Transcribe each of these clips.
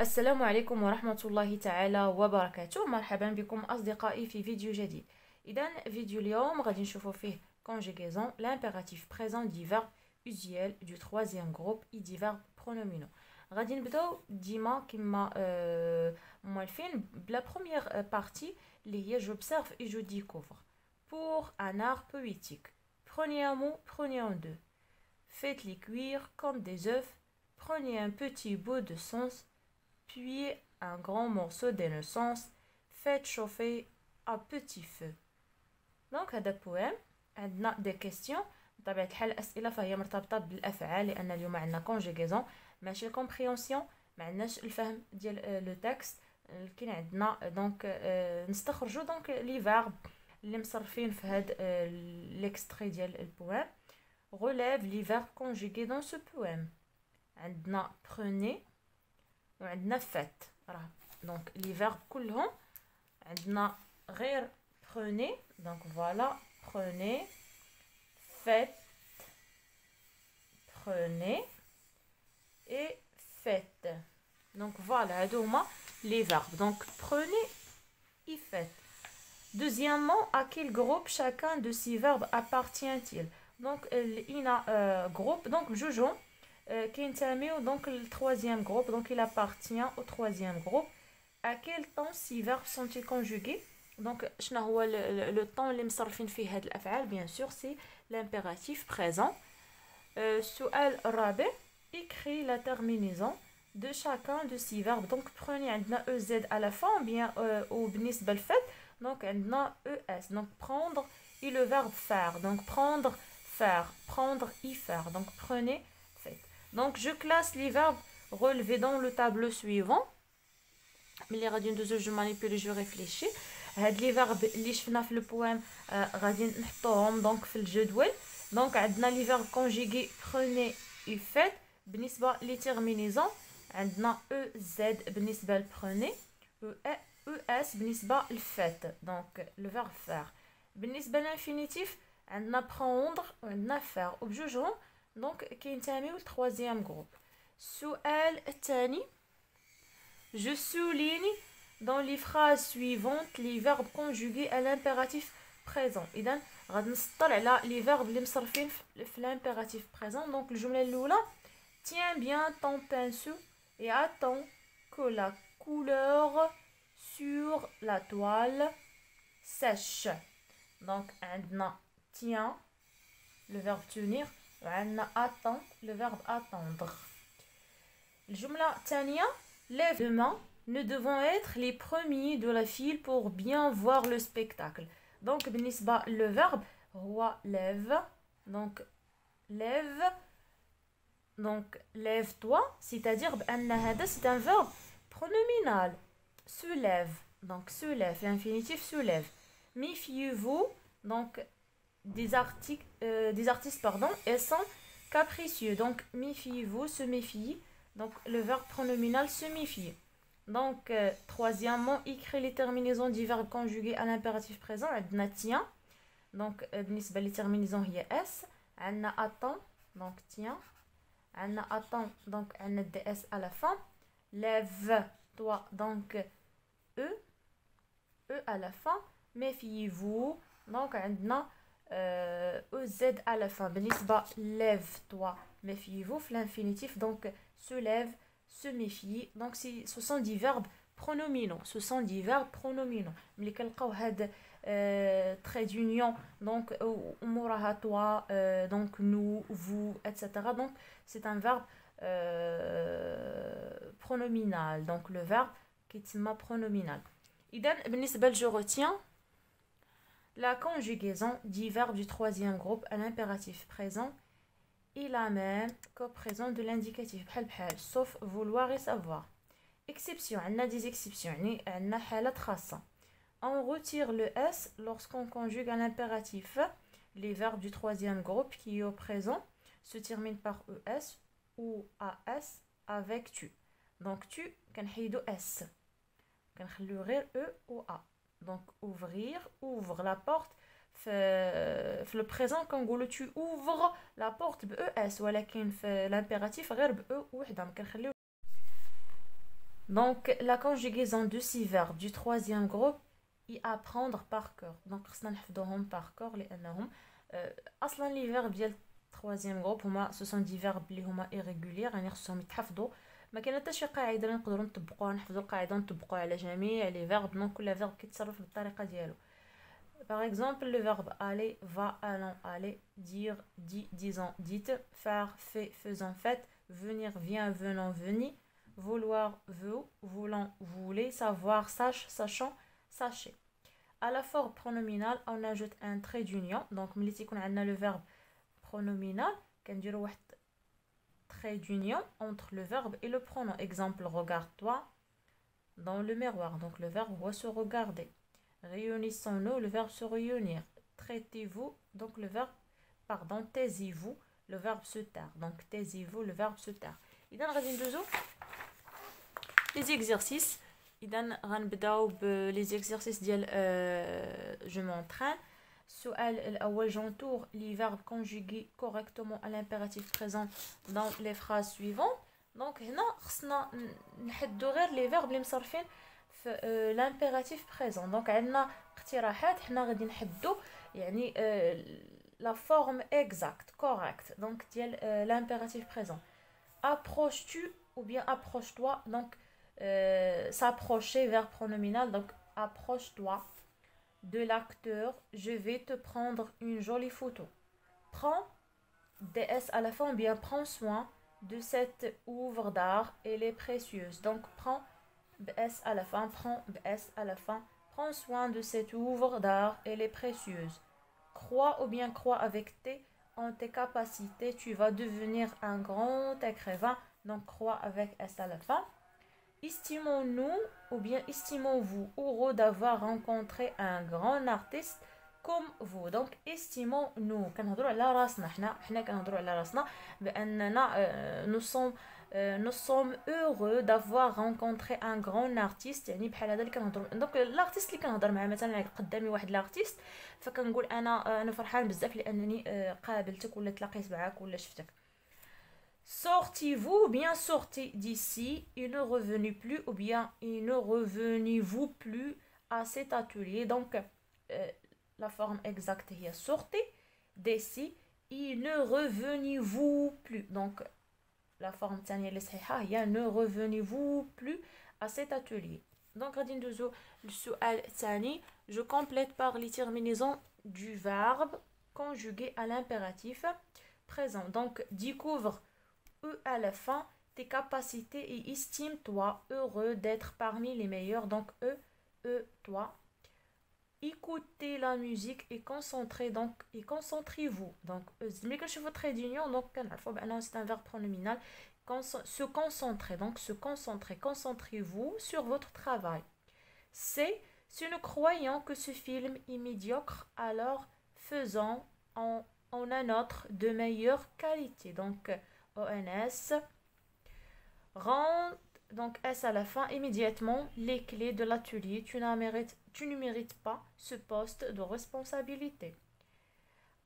السلام عليكم ورحمة الله تعالى وبركاته. مرحبا بكم أصدقائي في فيديو جديد. إذن فيديو اليوم غادي نشوفو فيه conjugaison l'impératif présent du verbe usuel du troisième groupe et du verbe pronominaux. غادي نبداو ديما كما موالفين بلا première partie اللي هي j'observe et je découvre. Pour un art poétique, prenez un mot, prenez en deux. Faites-les cuire comme des œufs. Prenez un petit bout de sens, puis un grand morceau d'innocence. Faites chauffer à petit feu. Donc هذا poème. عندنا des questions. بطبيعة الحال الأسئلة فهي مرتبطة بالأفعال لأن اليوم عندنا conjugaison ماشي الكومبريونسيون، ما عندناش الفهم ديال لو تكست. كاين عندنا دونك نستخرجوا دونك لي فيرب اللي مصرفين في هاد ليكستري ديال البوام. relève les verbes conjugués dans ce poème. عندنا prenez وعندنا faites. راه دونك لي فيرب كلهم عندنا غير prenez. donc voilà, prenez, faites, prenez et faites. donc voilà, هادو هما les verbes. donc prenez et faites. Deuxièmement, à quel groupe chacun de ces verbes appartient-il? donc il a groupe donc جوجهم كينتميو donc le troisième groupe, donc il appartient au troisième groupe. À quel temps ces verbes sont-ils conjugués? donc شنو هو le temps اللي مصرفين فيه هاد الافعال؟ bien sûr c'est l'impératif présent. السؤال الرابع, écris la terminaison de chacun de ces verbes. donc prenez عندنا ez à la fin bien وبالنسبه لفات donc عندنا es. donc prendre et le verbe faire. donc prendre, faire, prendre et faire. donc prenez, faites. donc je classe les verbes relevés dans le tableau suivant. ملي غادي ندوزو جو مانيبيولي جو ريفليشي. هاد لي فيرب اللي شفنا في البوام غادي نحطوهم دونك في الجدول. دونك عندنا لي فيرب كونجيغي prenez et faites. بالنسبه لي تيرمينيزون عندنا ez بالنسبه ل prenez es بالنسبه ل faites. دونك لو فيرب faire. بالنسبه للانفينيتيف عندنا prendre وعندنا faire وبجوجهم دونك كينتميو للتروازيام جروب. السؤال الثاني, je souligne dans les phrases suivantes les verbes conjugués à l'impératif présent. إذن غادي نسطر على les verbes اللي مصرفين في l'impératif présent. donc الجملة الأولى, tiens bien ton pinceau et attends que la couleur sur la toile sèche. donc عندنا tiens le verbe tenir وعندنا attend le verbe attendre. الجملة الثانية, lève demain, nous devons être les premiers de la file pour bien voir le spectacle. donc بالنسبة le verbe هو lève. donc lève, donc lève-toi, c'est-à-dire بأن هذا c'est un verbe pronominal. se lève, donc se lève, l'infinitif se lève. méfiez-vous donc des artistes pardon, elles sont capricieux. donc méfiez-vous, se méfier, donc le verbe pronominal se méfier. donc troisièmement, écrit les terminaisons du verbe conjugué à l'impératif présent. عندنا tiens, donc بالنسبة les terminaisons هي s. عندنا attend, donc tiens. عندنا attend, donc عندنا ds à la fin. lève-toi, donc e à la fin. méfiez-vous, donc عندنا ez à la fin. بالنسبة lève-toi, méfiez-vous في l'infinitif, donc se lève, se méfie. donc ce sont des verbes pronominaux. ce sont des verbes pronominaux. ملي كنلقاو هاد trait d'union donc موراها toi, donc nous, vous, etc. donc c'est un verbe pronominal. donc le verbe كيتسمى pronominal. إذن بالنسبة je retiens la conjugaison du verbe du troisième groupe à l'impératif présent est la même qu'au présent de l'indicatif بحال بحال sauf vouloir et savoir. exception, عندنا des exceptions يعني عندنا حالات خاصة. on retire le s lorsqu'on conjugue à l'impératif. les verbes du troisième groupe qui au présent se terminent par es ou as avec tu. donc tu كنحيدو s كنخليو غير e ou a. donc ouvrir, ouvre la porte. في le présent كنقولوا tu ouvres la porte ب es, ولكن في l'impératif غير ب e وحده ما كنخليو. Donc la conjugaison de 6 verbes du troisième groupe y apprendre par cœur. Donc خصنا نحفظوهم par cœur لانهم اصلا les verbes ديال troisième groupe هما ce sont des verbes اللي هما irréguliers يعني خصهم يتحفظوا. ما كاينه حتى شي قاعده اللي نقدروا نطبقوها نحفظوا القاعده ونطبقوها على جميع لي verbe. دونك كل verbe كيتصرف بالطريقه ديالو. Par exemple, le verbe aller, va, allons, aller, dire, dit, disons, dites, faire, fait, faisant, faites, venir, vient, venant, venez, vouloir, veut, voulant, voulez, savoir, sache, sachant, sachez. À la forme pronominale, on ajoute un trait d'union. Donc, ملي تيكون عندنا le verbe pronominal, كنديروا واحد trait d'union entre le verbe et le pronom. Exemple, regarde-toi dans le miroir. Donc, le verbe doit se regarder. Réunissons-nous, le verbe se réunir. Traitez-vous, donc le verbe, pardon, taisez-vous, le verbe se taire. Donc, taisez-vous, le verbe se taire. إذا غادي ندوزو les exercices. إذا غنبداو les exercices ديال je m'entraîne. السؤال الأول j'entoure les verbes conjugués correctement à l'impératif présent dans les phrases suivantes. Donc هنا خصنا نحدو غير les verbes اللي مصرفين في l'impératif présent. Donc عندنا اقتراحات حنا غادي نحدو يعني la forme exacte correcte donc ديال l'impératif présent. Approches-tu ou bien approche-toi. Donc s'approcher verbe pronominal. Donc approche-toi de l'acteur. Je vais te prendre une jolie photo. Prends ds à la fin ou bien prends soin de cette œuvre d'art, elle est précieuse. Donc prends bs à la fin, prends bs à la fin. Prends soin de cette œuvre d'art, elle est précieuse. Crois ou bien crois avec en tes capacités, tu vas devenir un grand écrivain. Donc crois avec s à la fin. Estimons-nous ou bien estimons-vous heureux d'avoir rencontré un grand artiste comme vous. Donc estimons-nous كنهضروا على راسنا حنا كنهضروا على راسنا باننا nous sommes heureux d'avoir rencontré un grand artiste. يعني بحال هذا اللي كنهضروا. دونك الارتيست اللي كنهضر معاه مثلا قدامي واحد الارتيست فكنقول انا فرحان بزاف لانني قابلتك ولا تلاقيت معاك ولا شفتك. Sortez-vous ou bien sortez d'ici, il ne revenez plus ou bien il ne revenez-vous plus à cet atelier. Donc la forme exacte est sortez d'ici, il ne revenez-vous plus. Donc la forme الثانية اللي صحيحة هي ne revenez-vous plus à cet atelier. Donc غادي ندوزو للسؤال الثاني. Je complète par les terminaisons du verbe conjugué à l'impératif présent. Donc découvre à la fin tes capacités et estime-toi heureux d'être parmi les meilleurs. Donc toi. Écoutez la musique et concentrez donc et concentrez-vous. Donc ملي كنشوفوا trait d'union donc كنعرفوا بانه c'est un verbe pronominal. Se concentrer. Donc se concentrer, concentrez-vous sur votre travail. C'est si nous croyons que ce film est médiocre, alors faisons en un autre de meilleure qualité. Donc ONS. Rends donc S à la fin immédiatement les clés de l'atelier. Tu ne mérites pas ce poste de responsabilité.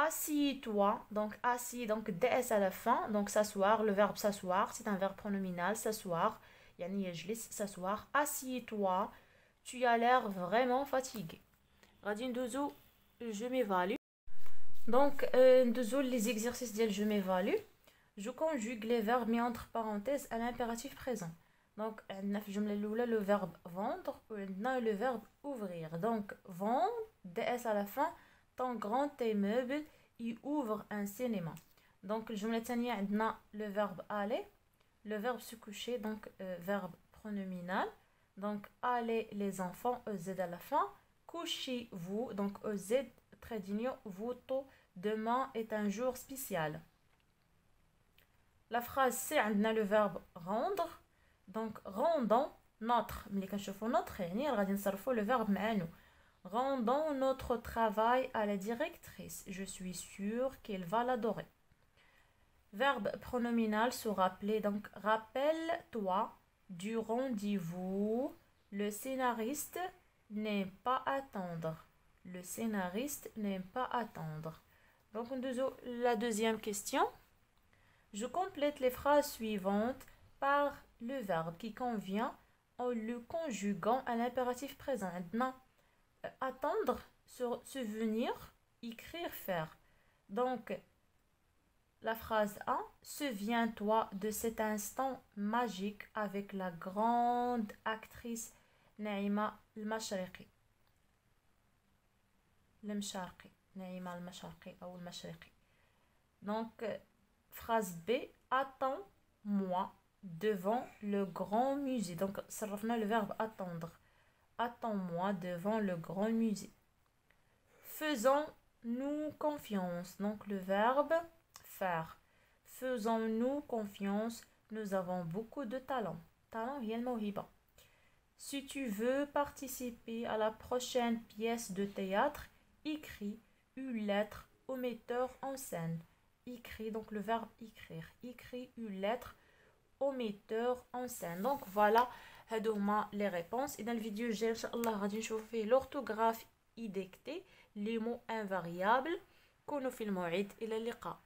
Assieds-toi. Donc assis, donc DS à la fin. Donc s'asseoir, le verbe s'asseoir, c'est un verbe pronominal, s'asseoir. Yani yajlis, s'asseoir. Assieds-toi. Tu as l'air vraiment fatigué. غادي ندوزو je m'évalue. Donc ندوزو les exercices ديال je m'évalue. Je conjugue les verbes mis entre parenthèses à l'impératif présent. Donc, on a le verbe vendre et le verbe ouvrir. Donc, vendre, DS à la fin, ton grand immeuble, il ouvre un cinéma. Donc, on a le verbe aller, le verbe se coucher, donc verbe pronominal. Donc, allez les enfants, EZ à la fin. Couchez-vous, donc EZ, trait d'union, vous, tôt, demain est un jour spécial. La phrase c'est عندنا le verbe rendre. Donc rendons notre ملي كنشوفوا notre يعني غادي نصرفوا le verbe معانو. Rendons notre travail à la directrice. Je suis sûre qu'elle va l'adorer. Verbe pronominal se rappeler. Donc rappelle-toi du rendez-vous. Le scénariste n'aime pas attendre. Le scénariste n'aime pas attendre. Donc la deuxième question. Je complète les phrases suivantes par le verbe qui convient en le conjuguant à l'impératif présent. عندنا attendre, se venir, écrire, faire. Donc, la phrase 1, souviens-toi de cet instant magique avec la grande actrice Naïma al-Mashriqi. Naïma al-Mashriqi ou al-Mashriqi. Donc, phrase B, attends-moi devant le grand musée. Donc, صرفنا le verbe attendre. Attends-moi devant le grand musée. Faisons-nous confiance. Donc, le verbe faire. Faisons-nous confiance. Nous avons beaucoup de talent. Talent, هي الموهبة. Si tu veux participer à la prochaine pièce de théâtre, écris une lettre au metteur en scène. Écris, donc le verbe écrire. Écris une lettre au metteur en scène. Donc voilà, هادو هما les réponses. Et dans le vidéo الجاي ان شاء الله غادي نشوف فيه l'orthographe édictée, les mots invariables. كونوا في الموعد، إلى اللقاء.